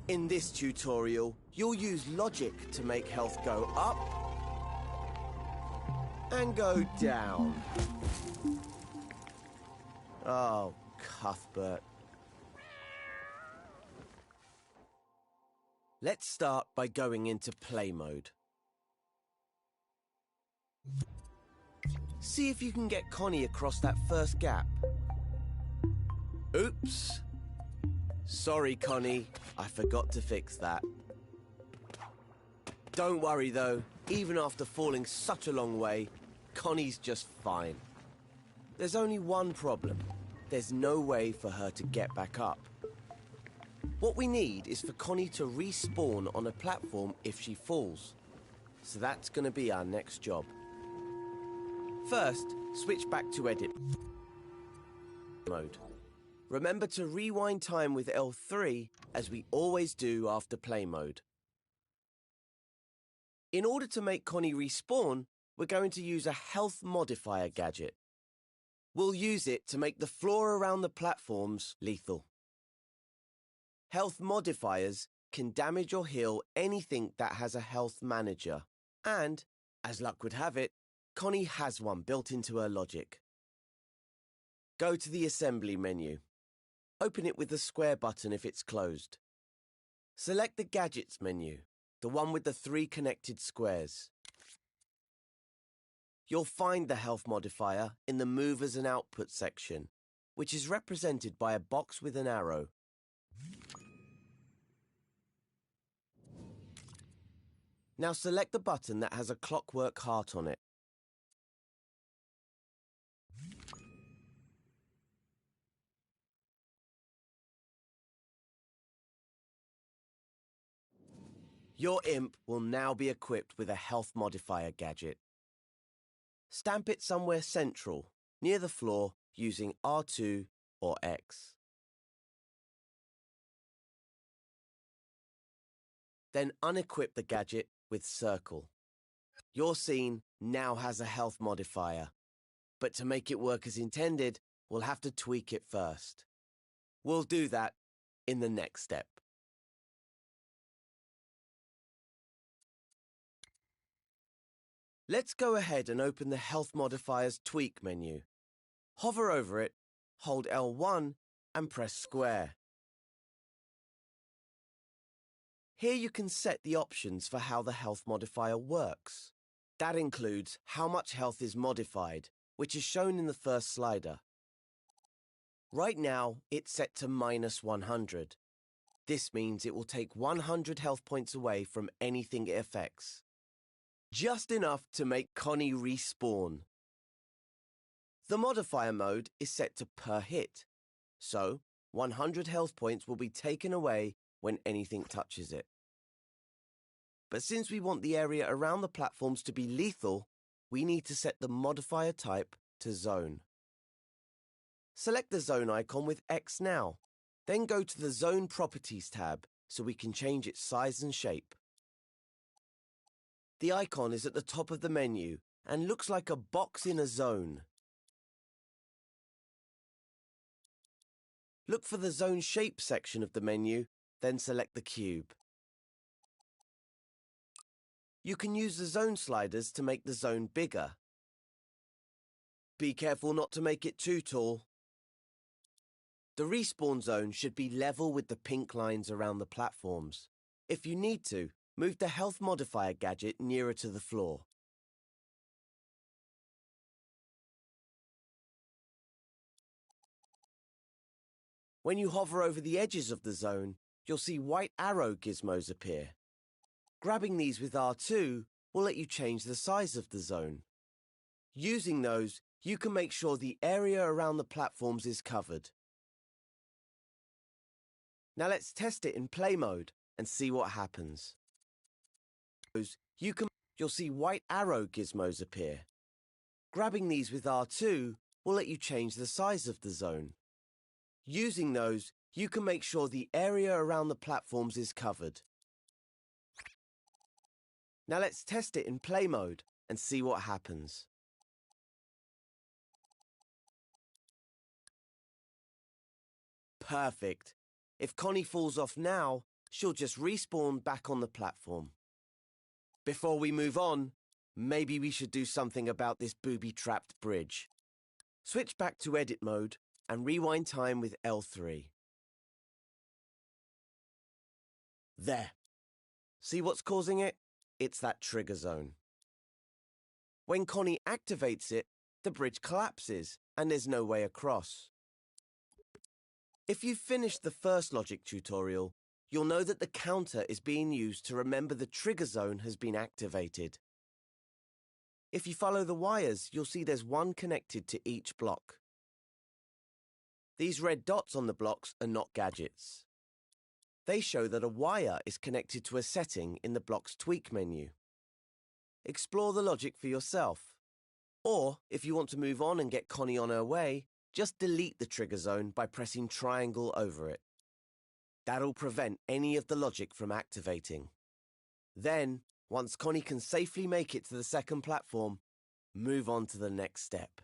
In this tutorial, you'll use logic to make health go up and go down. Oh, Cuthbert. Let's start by going into play mode. See if you can get Connie across that first gap. Oops. Sorry, Connie. I forgot to fix that. Don't worry, though. Even after falling such a long way, Connie's just fine. There's only one problem. There's no way for her to get back up. What we need is for Connie to respawn on a platform if she falls. So that's going to be our next job. First, switch back to edit mode. Remember to rewind time with L3, as we always do after play mode. In order to make Connie respawn, we're going to use a health modifier gadget. We'll use it to make the floor around the platforms lethal. Health modifiers can damage or heal anything that has a health manager. And, as luck would have it, Connie has one built into her logic. Go to the assembly menu. Open it with the square button if it's closed. Select the gadgets menu, the one with the 3 connected squares. You'll find the health modifier in the movers and output section, which is represented by a box with an arrow. Now select the button that has a clockwork heart on it. Your imp will now be equipped with a health modifier gadget. Stamp it somewhere central, near the floor, using R2 or X. Then unequip the gadget with circle. Your scene now has a health modifier, but to make it work as intended, we'll have to tweak it first. We'll do that in the next step. Let's go ahead and open the Health Modifiers Tweak menu. Hover over it, hold L1 and press square. Here you can set the options for how the health modifier works. That includes how much health is modified, which is shown in the first slider. Right now, it's set to -100. This means it will take 100 health points away from anything it affects. Just enough to make Connie respawn. The modifier mode is set to per hit, so 100 health points will be taken away when anything touches it. But since we want the area around the platforms to be lethal, we need to set the modifier type to zone. Select the zone icon with X now, then go to the Zone Properties tab so we can change its size and shape. The icon is at the top of the menu and looks like a box in a zone. Look for the Zone Shape section of the menu, then select the cube. You can use the zone sliders to make the zone bigger. Be careful not to make it too tall. The respawn zone should be level with the pink lines around the platforms. If you need to, move the health modifier gadget nearer to the floor. When you hover over the edges of the zone, you'll see white arrow gizmos appear. Grabbing these with R2 will let you change the size of the zone. Using those, you can make sure the area around the platforms is covered. Now let's test it in play mode and see what happens. You'll see white arrow gizmos appear. Grabbing these with R2 will let you change the size of the zone. Using those, you can make sure the area around the platforms is covered. Now let's test it in play mode and see what happens. Perfect. If Connie falls off now, she'll just respawn back on the platform. Before we move on, maybe we should do something about this booby-trapped bridge. Switch back to edit mode and rewind time with L3. There. See what's causing it? It's that trigger zone. When Connie activates it, the bridge collapses and there's no way across. If you've finished the first logic tutorial, you'll know that the counter is being used to remember the trigger zone has been activated. If you follow the wires, you'll see there's one connected to each block. These red dots on the blocks are not gadgets. They show that a wire is connected to a setting in the block's tweak menu. Explore the logic for yourself. Or, if you want to move on and get Connie on her way, just delete the trigger zone by pressing triangle over it. That'll prevent any of the logic from activating. Then, once Connie can safely make it to the second platform, move on to the next step.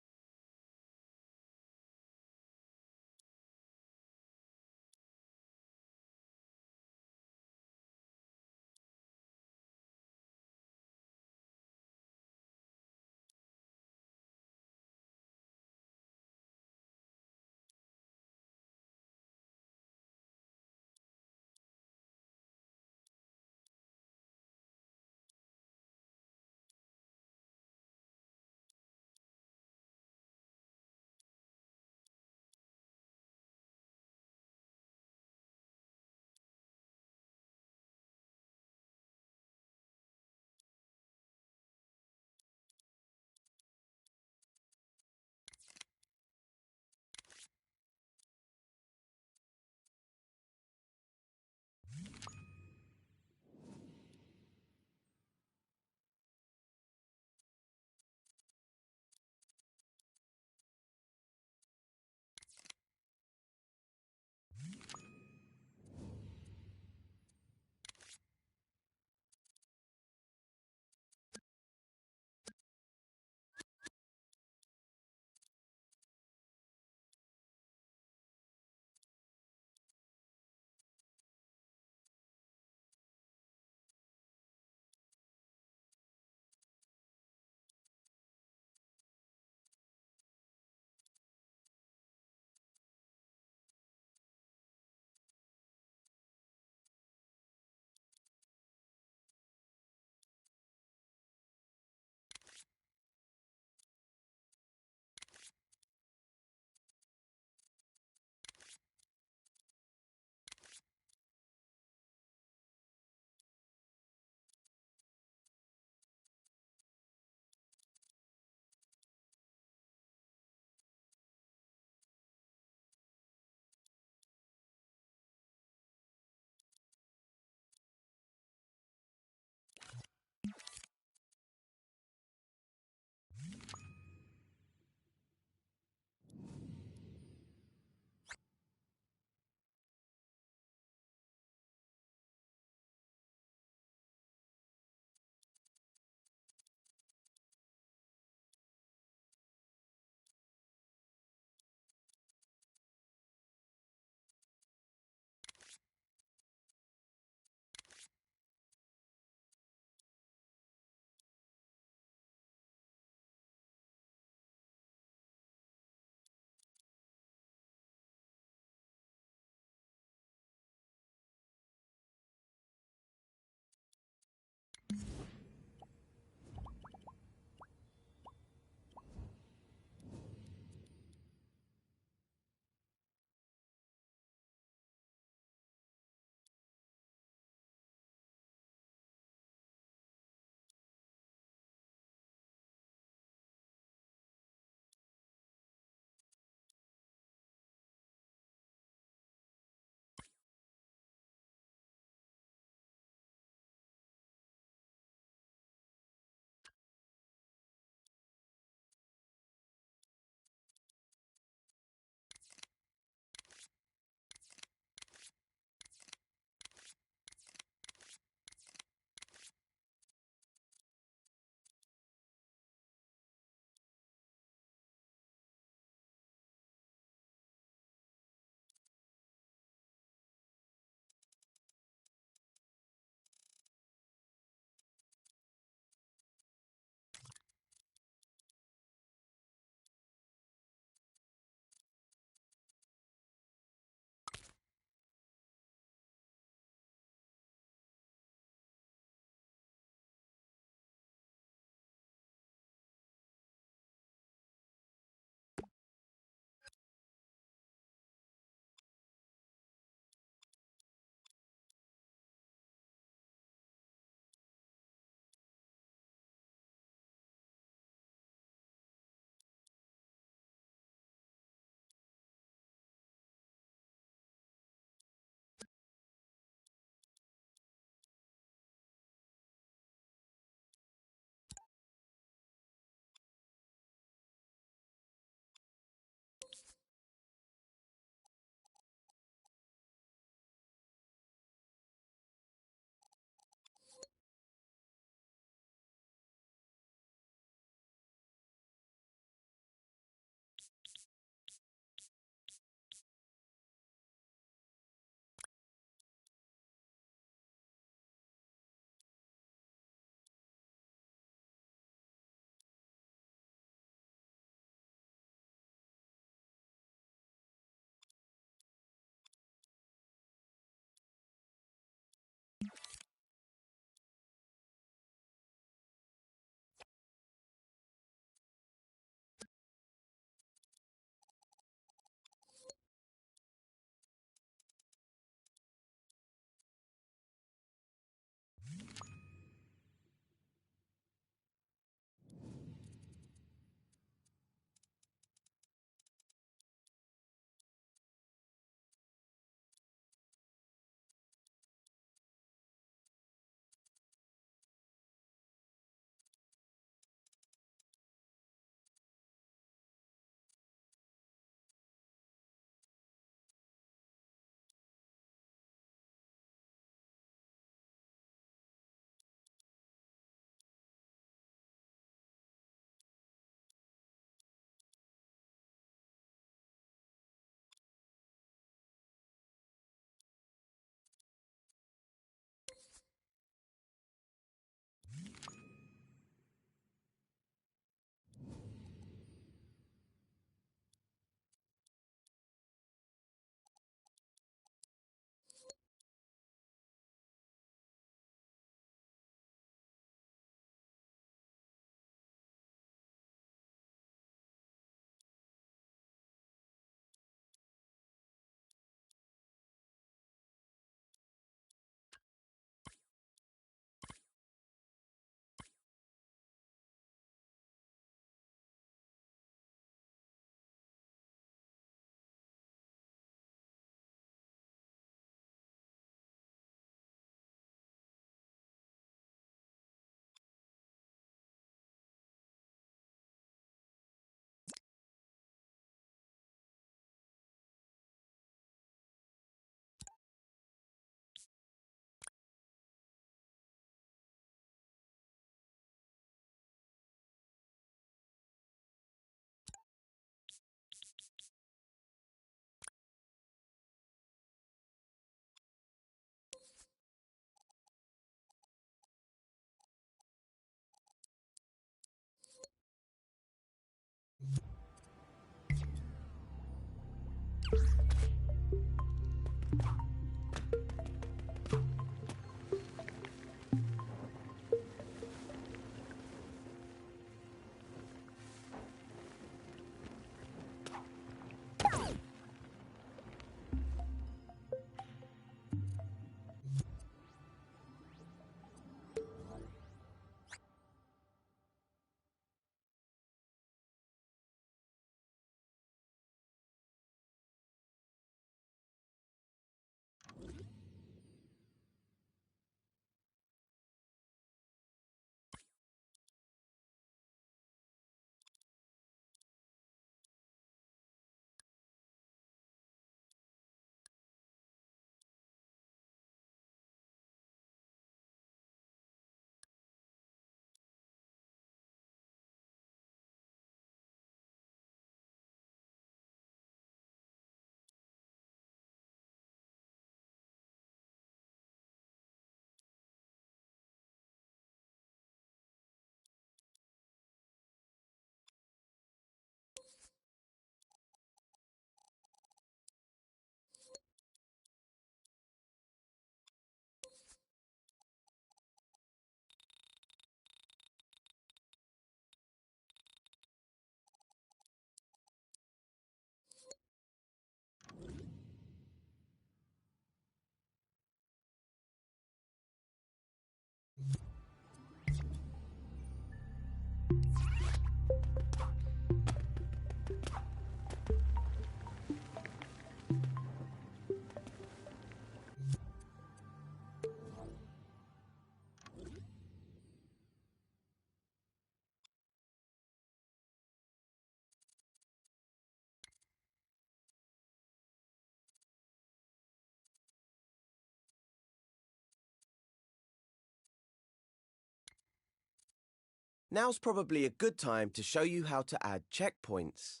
Now's probably a good time to show you how to add checkpoints.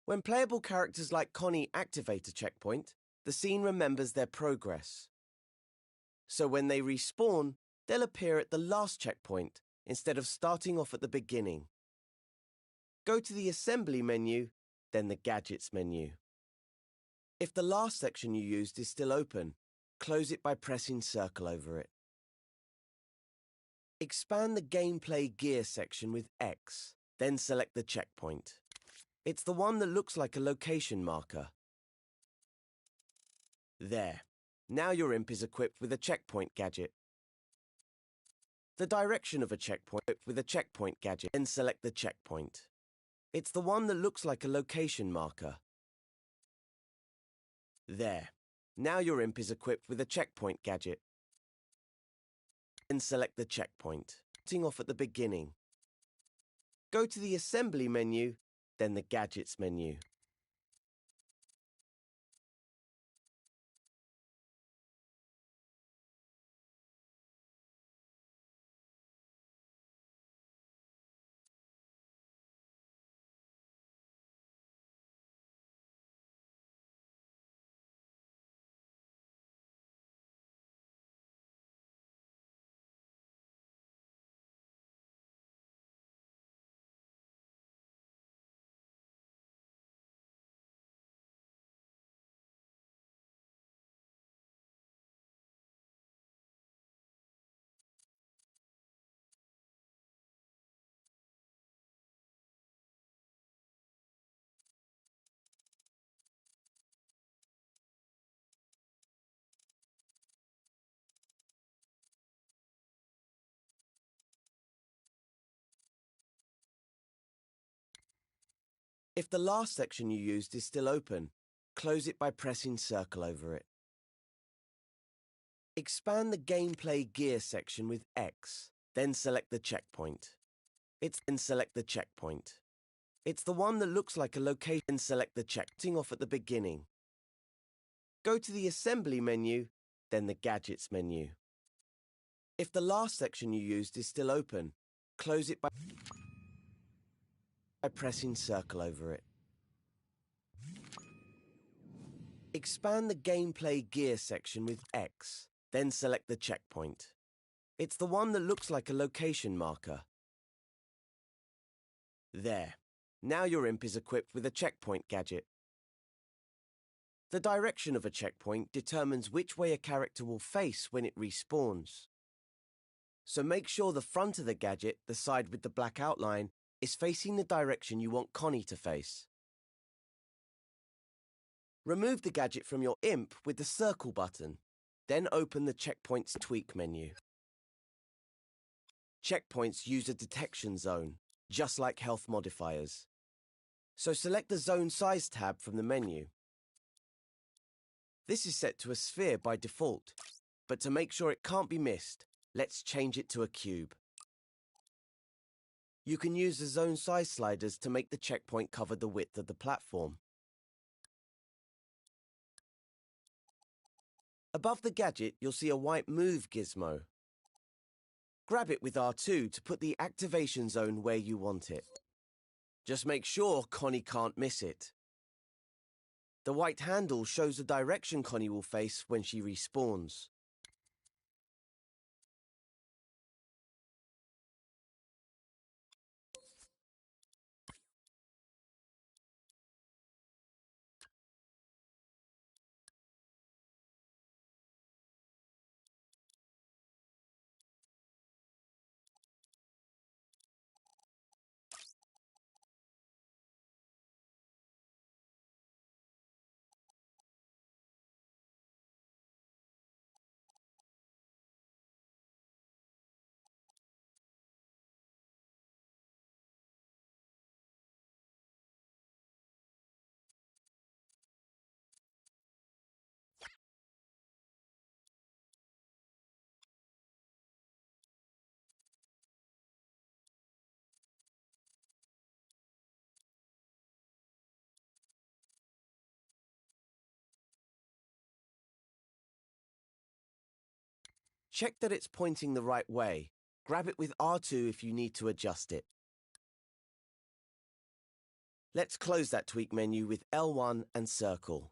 When playable characters like Connie activate a checkpoint, the scene remembers their progress. So when they respawn, they'll appear at the last checkpoint instead of starting off at the beginning. Go to the Assembly menu, then the Gadgets menu. If the last section you used is still open, close it by pressing circle over it. Expand the Gameplay Gear section with X, then select the checkpoint. It's the one that looks like a location marker. There. Now your imp is equipped with a checkpoint gadget. The direction of a checkpoint with a checkpoint gadget, then select the checkpoint. It's the one that looks like a location marker. There. Now your imp is equipped with a checkpoint gadget. Then select the checkpoint, starting off at the beginning. Go to the Assembly menu, then the Gadgets menu. If the last section you used is still open, close it by pressing circle over it. Expand the Gameplay Gear section with X, then select the checkpoint. It's the one that looks like a location. Select the checkpoint off at the beginning. Go to the Assembly menu, then the Gadgets menu. If the last section you used is still open, close it by pressing circle over it. Expand the Gameplay Gear section with X, then select the checkpoint. It's the one that looks like a location marker. There. Now your imp is equipped with a checkpoint gadget. The direction of a checkpoint determines which way a character will face when it respawns. So make sure the front of the gadget, the side with the black outline, is facing the direction you want Connie to face. Remove the gadget from your imp with the circle button, then open the Checkpoints Tweak menu. Checkpoints use a detection zone, just like health modifiers. So select the Zone Size tab from the menu. This is set to a sphere by default, but to make sure it can't be missed, let's change it to a cube. You can use the zone size sliders to make the checkpoint cover the width of the platform. Above the gadget, you'll see a white Move gizmo. Grab it with R2 to put the activation zone where you want it. Just make sure Connie can't miss it. The white handle shows the direction Connie will face when she respawns. Check that it's pointing the right way. Grab it with R2 if you need to adjust it. Let's close that tweak menu with L1 and circle.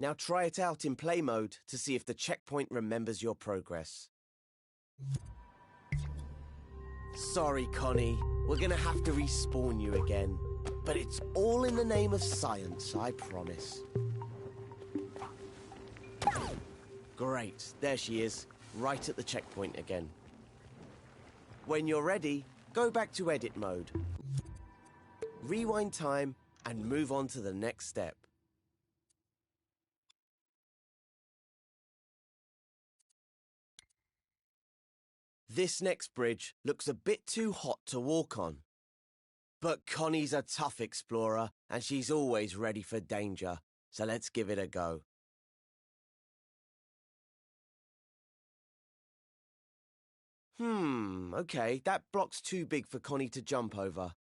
Now try it out in play mode to see if the checkpoint remembers your progress. Sorry, Connie. We're gonna have to respawn you again. But it's all in the name of science, I promise. Great, there she is, right at the checkpoint again. When you're ready, go back to edit mode. Rewind time and move on to the next step. This next bridge looks a bit too hot to walk on. But Connie's a tough explorer and she's always ready for danger, so let's give it a go. Okay, that block's too big for Connie to jump over.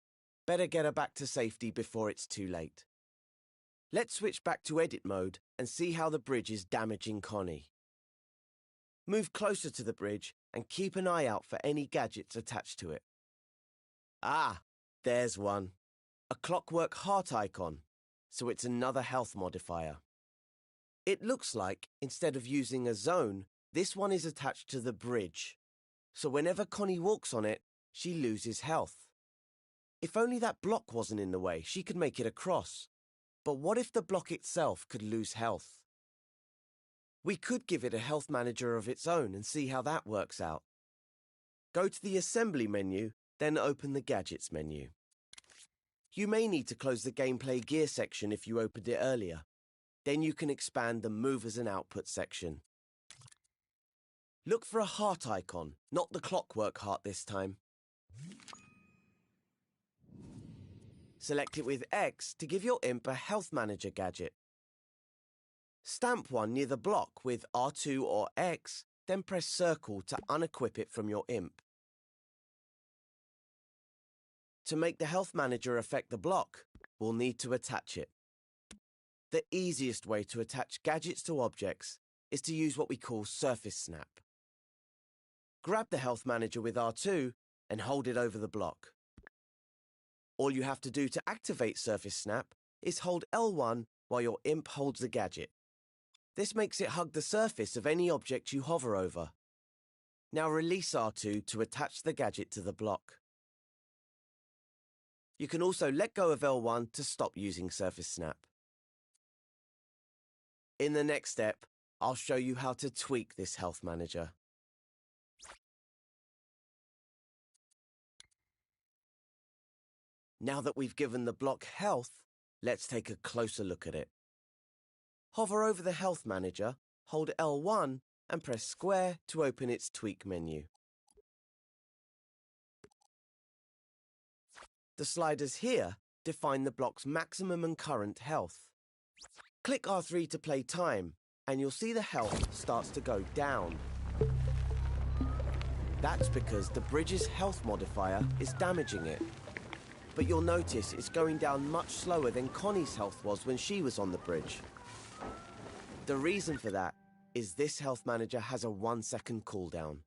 Better get her back to safety before it's too late. Let's switch back to edit mode and see how the bridge is damaging Connie. Move closer to the bridge and keep an eye out for any gadgets attached to it. Ah, there's one. A clockwork heart icon, so it's another health modifier. It looks like, instead of using a zone, this one is attached to the bridge. So whenever Connie walks on it, she loses health. If only that block wasn't in the way, she could make it across. But what if the block itself could lose health? We could give it a health manager of its own and see how that works out. Go to the Assembly menu, then open the Gadgets menu. You may need to close the Gameplay Gear section if you opened it earlier. Then you can expand the Movers and Output section. Look for a heart icon, not the clockwork heart this time. Select it with X to give your imp a Health Manager gadget. Stamp one near the block with R2 or X, then press circle to unequip it from your imp. To make the Health Manager affect the block, we'll need to attach it. The easiest way to attach gadgets to objects is to use what we call Surface Snap. Grab the Health Manager with R2 and hold it over the block. All you have to do to activate Surface Snap is hold L1 while your imp holds the gadget. This makes it hug the surface of any object you hover over. Now release R2 to attach the gadget to the block. You can also let go of L1 to stop using Surface Snap. In the next step, I'll show you how to tweak this health manager. Now that we've given the block health, let's take a closer look at it. Hover over the health manager, hold L1 and press square to open its tweak menu. The sliders here define the block's maximum and current health. Click R3 to play time, and you'll see the health starts to go down. That's because the bridge's health modifier is damaging it. But you'll notice it's going down much slower than Connie's health was when she was on the bridge. The reason for that is this health manager has a 1-second cooldown.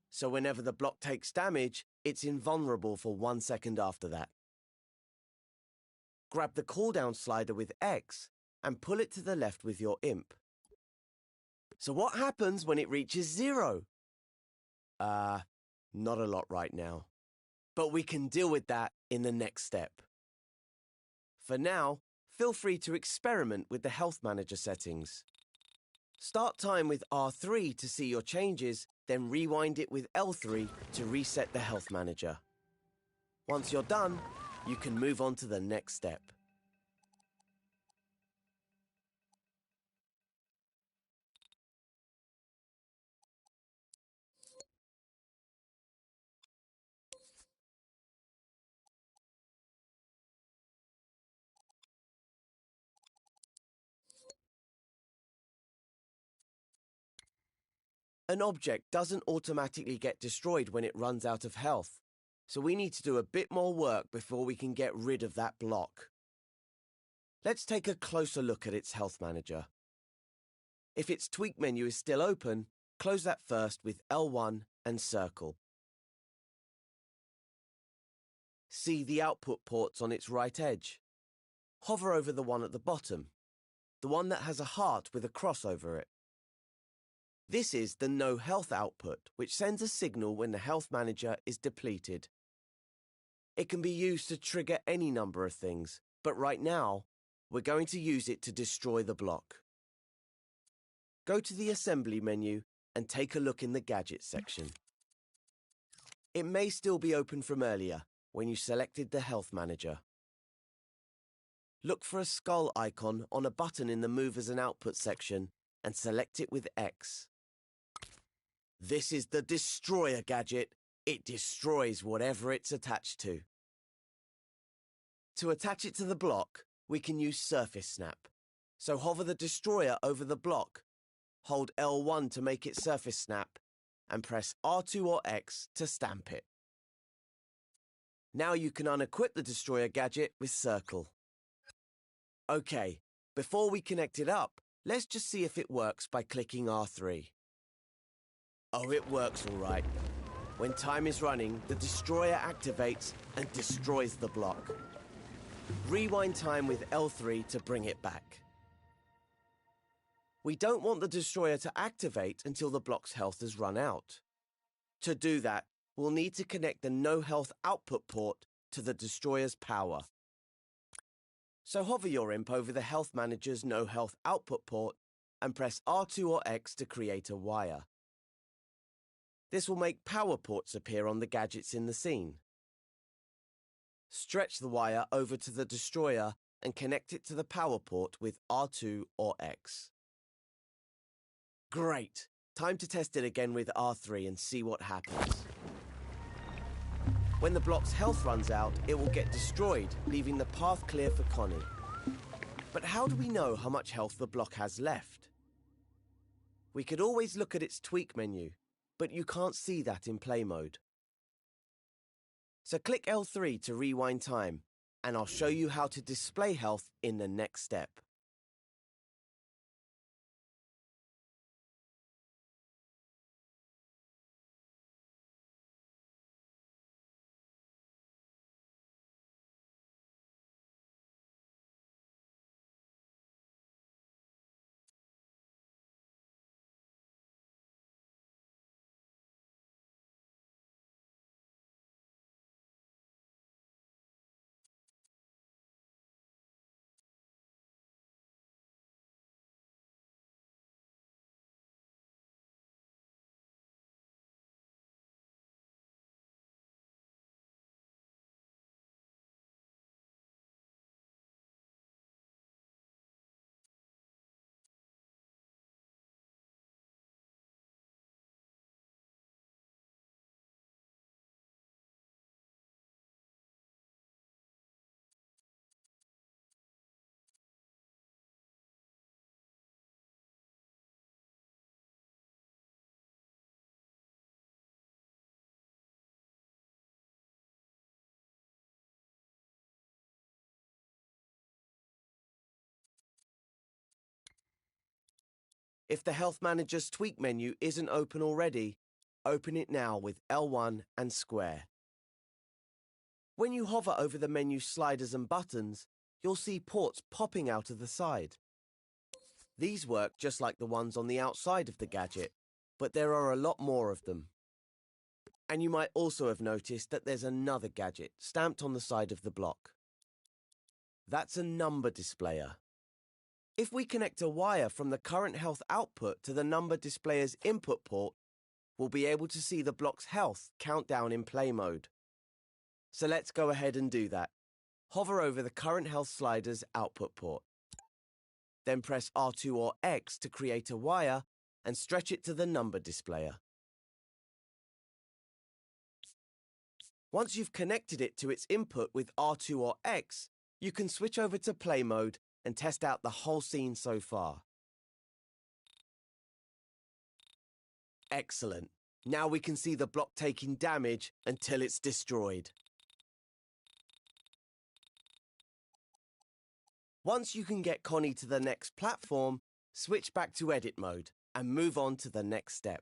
So whenever the block takes damage, it's invulnerable for 1 second after that. Grab the cooldown slider with X and pull it to the left with your imp. So what happens when it reaches 0? Not a lot right now. But we can deal with that in the next step. For now, feel free to experiment with the health manager settings. Start time with R3 to see your changes, then rewind it with L3 to reset the health manager. Once you're done, you can move on to the next step. An object doesn't automatically get destroyed when it runs out of health, so we need to do a bit more work before we can get rid of that block. Let's take a closer look at its health manager. If its tweak menu is still open, close that first with L1 and circle. See the output ports on its right edge. Hover over the one at the bottom, the one that has a heart with a cross over it. This is the no health output, which sends a signal when the health manager is depleted. It can be used to trigger any number of things, but right now, we're going to use it to destroy the block. Go to the assembly menu and take a look in the gadgets section. It may still be open from earlier when you selected the health manager. Look for a skull icon on a button in the movers and output section and select it with X. This is the Destroyer gadget. It destroys whatever it's attached to. To attach it to the block, we can use Surface Snap. So hover the Destroyer over the block, hold L1 to make it Surface Snap, and press R2 or X to stamp it. Now you can unequip the Destroyer gadget with Circle. Okay, before we connect it up, let's just see if it works by clicking R3. Oh, it works all right. When time is running, the Destroyer activates and destroys the block. Rewind time with L3 to bring it back. We don't want the Destroyer to activate until the block's health has run out. To do that, we'll need to connect the no health output port to the Destroyer's power. So hover your imp over the health manager's no health output port and press R2 or X to create a wire. This will make power ports appear on the gadgets in the scene. Stretch the wire over to the Destroyer and connect it to the power port with R2 or X. Great! Time to test it again with R3 and see what happens. When the block's health runs out, it will get destroyed, leaving the path clear for Connie. But how do we know how much health the block has left? We could always look at its tweak menu, but you can't see that in play mode. So click L3 to rewind time, and I'll show you how to display health in the next step. If the Health Manager's tweak menu isn't open already, open it now with L1 and square. When you hover over the menu sliders and buttons, you'll see ports popping out of the side. These work just like the ones on the outside of the gadget, but there are a lot more of them. And you might also have noticed that there's another gadget stamped on the side of the block. That's a number displayer. If we connect a wire from the current health output to the number displayer's input port, we'll be able to see the block's health count down in play mode. So let's go ahead and do that. Hover over the current health slider's output port. Then press R2 or X to create a wire and stretch it to the number displayer. Once you've connected it to its input with R2 or X, you can switch over to play mode and test out the whole scene so far. Excellent. Now we can see the block taking damage until it's destroyed. Once you can get Connie to the next platform, switch back to edit mode and move on to the next step.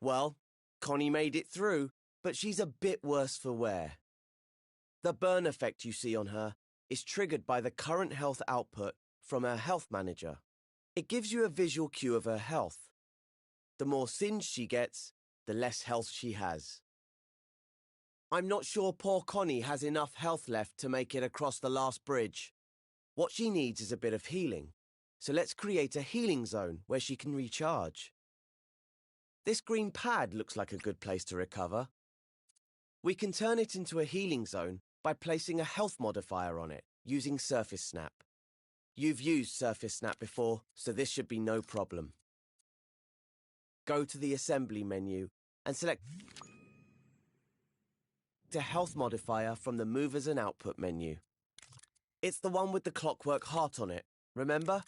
Well, Connie made it through, but she's a bit worse for wear. The burn effect you see on her is triggered by the current health output from her health manager. It gives you a visual cue of her health. The more singed she gets, the less health she has. I'm not sure poor Connie has enough health left to make it across the last bridge. What she needs is a bit of healing, so let's create a healing zone where she can recharge. This green pad looks like a good place to recover. We can turn it into a healing zone by placing a health modifier on it, using Surface Snap. You've used Surface Snap before, so this should be no problem. Go to the Assembly menu and select a health modifier from the Movers and Output menu. It's the one with the clockwork heart on it, remember?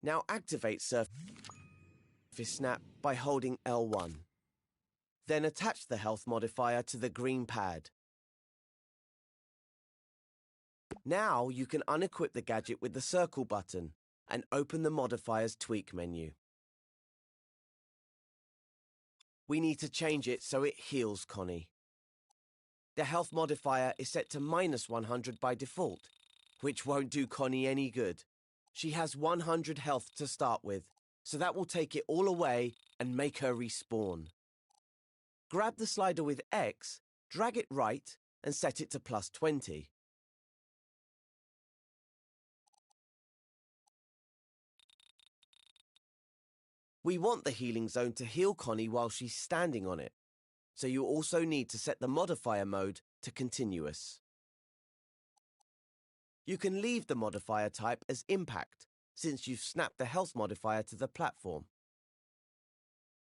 Now activate Surface Snap by holding L1. Then attach the health modifier to the green pad. Now you can unequip the gadget with the circle button and open the modifier's tweak menu. We need to change it so it heals Connie. The health modifier is set to -100 by default, which won't do Connie any good. She has 100 health to start with, so that will take it all away and make her respawn. Grab the slider with X, drag it right, and set it to +20. We want the healing zone to heal Connie while she's standing on it, so you also need to set the modifier mode to continuous. You can leave the modifier type as impact, since you've snapped the health modifier to the platform.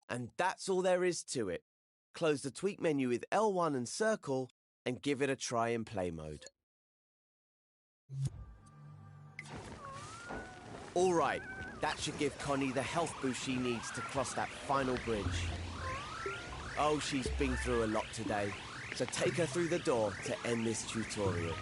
And that's all there is to it. Close the tweak menu with L1 and circle, and give it a try in play mode. All right, that should give Connie the health boost she needs to cross that final bridge. Oh, she's been through a lot today, so take her through the door to end this tutorial.